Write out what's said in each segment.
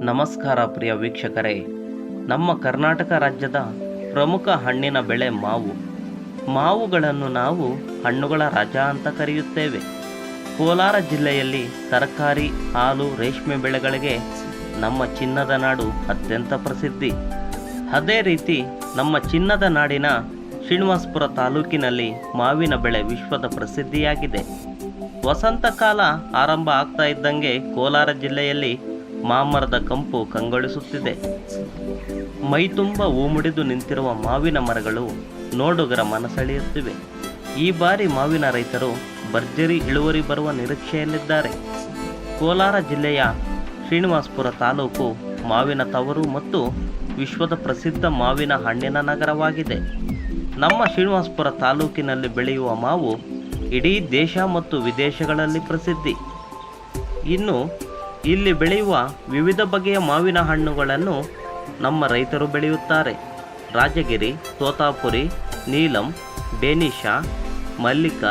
ನಮಸ್ಕಾರ ಪ್ರಿಯ ವೀಕ್ಷಕರೇ. ನಮ್ಮ ಕರ್ನಾಟಕ ರಾಜ್ಯದ ಪ್ರಮುಖ ಹಣ್ಣಿನ ಬೆಳೆ ಮಾವು. ಮಾವುಗಳನ್ನು ನಾವು ಹಣ್ಣುಗಳ ರಾಜ ಅಂತ ಕರೆಯುತ್ತೇವೆ. ಕೋಲಾರ ಜಿಲ್ಲೆಯಲ್ಲಿ ತರಕಾರಿ, ಹಾಲು, ರೇಷ್ಮೆ ಬೆಳೆಗಳಿಗೆ ನಮ್ಮ ಚಿನ್ನದ ನಾಡು ಅತ್ಯಂತ ಪ್ರಸಿದ್ಧಿ. ಅದೇ ರೀತಿ ನಮ್ಮ ಚಿನ್ನದ ನಾಡಿನ ಶ್ರೀನಿವಾಸಪುರ ತಾಲೂಕಿನಲ್ಲಿ ಮಾವಿನ ಬೆಳೆ ವಿಶ್ವದ ಪ್ರಸಿದ್ಧಿಯಾಗಿದೆ. ವಸಂತ ಕಾಲ ಆರಂಭ ಆಗ್ತಾ ಇದ್ದಂಗೆ ಕೋಲಾರ ಜಿಲ್ಲೆಯಲ್ಲಿ ಮಾಮರದ ಕಂಪು ಕಂಗೊಳಿಸುತ್ತಿದೆ. ಮೈತುಂಬ ಹೂ ಮುಡಿದು ನಿಂತಿರುವ ಮಾವಿನ ಮರಗಳು ನೋಡುಗರ ಮನಸೆಳೆಯುತ್ತಿವೆ. ಈ ಬಾರಿ ಮಾವಿನ ರೈತರು ಭರ್ಜರಿ ಇಳುವರಿ ಬರುವ ನಿರೀಕ್ಷೆಯಲ್ಲಿದ್ದಾರೆ. ಕೋಲಾರ ಜಿಲ್ಲೆಯ ಶ್ರೀನಿವಾಸಪುರ ತಾಲೂಕು ಮಾವಿನ ತವರು ಮತ್ತು ವಿಶ್ವದ ಪ್ರಸಿದ್ಧ ಮಾವಿನ ಹಣ್ಣಿನ ನಗರವಾಗಿದೆ. ನಮ್ಮ ಶ್ರೀನಿವಾಸಪುರ ತಾಲೂಕಿನಲ್ಲಿ ಬೆಳೆಯುವ ಮಾವು ಇಡೀ ದೇಶ ಮತ್ತು ವಿದೇಶಗಳಲ್ಲಿ ಪ್ರಸಿದ್ಧಿ. ಇನ್ನು ಇಲ್ಲಿ ಬೆಳೆಯುವ ವಿವಿಧ ಬಗೆಯ ಮಾವಿನ ಹಣ್ಣುಗಳನ್ನು ನಮ್ಮ ರೈತರು ಬೆಳೆಯುತ್ತಾರೆ. ರಾಜಗಿರಿ, ತೋತಾಪುರಿ, ನೀಲಂ, ಬೇನಿಶಾ, ಮಲ್ಲಿಕ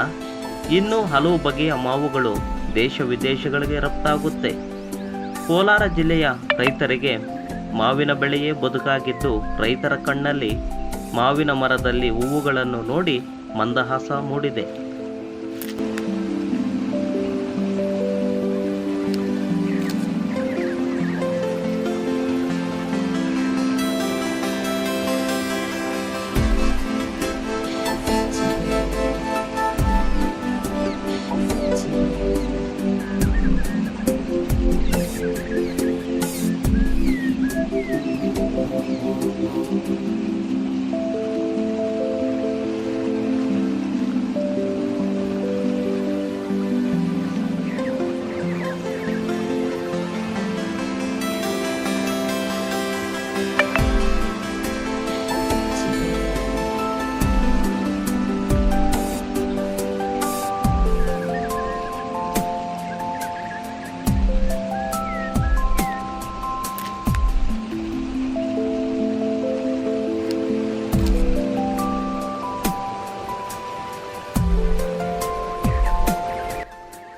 ಇನ್ನೂ ಹಲವು ಬಗೆಯ ಮಾವುಗಳು ದೇಶ ವಿದೇಶಗಳಿಗೆ ರಫ್ತಾಗುತ್ತೆ. ಕೋಲಾರ ಜಿಲ್ಲೆಯ ರೈತರಿಗೆ ಮಾವಿನ ಬೆಳೆಯೇ ಬದುಕಾಗಿದ್ದು, ರೈತರ ಕಣ್ಣಲ್ಲಿ ಮಾವಿನ ಮರದಲ್ಲಿ ಹೂವುಗಳನ್ನು ನೋಡಿ ಮಂದಹಾಸ ಮೂಡಿದೆ.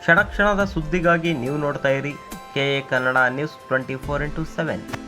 ಕ್ಷಣ ಕ್ಷಣದ ಸುದ್ದಿಗಾಗಿ ನೀವು ನೋಡ್ತಾ ಇರಿ KA ಕನ್ನಡ ನ್ಯೂಸ್ 24x7.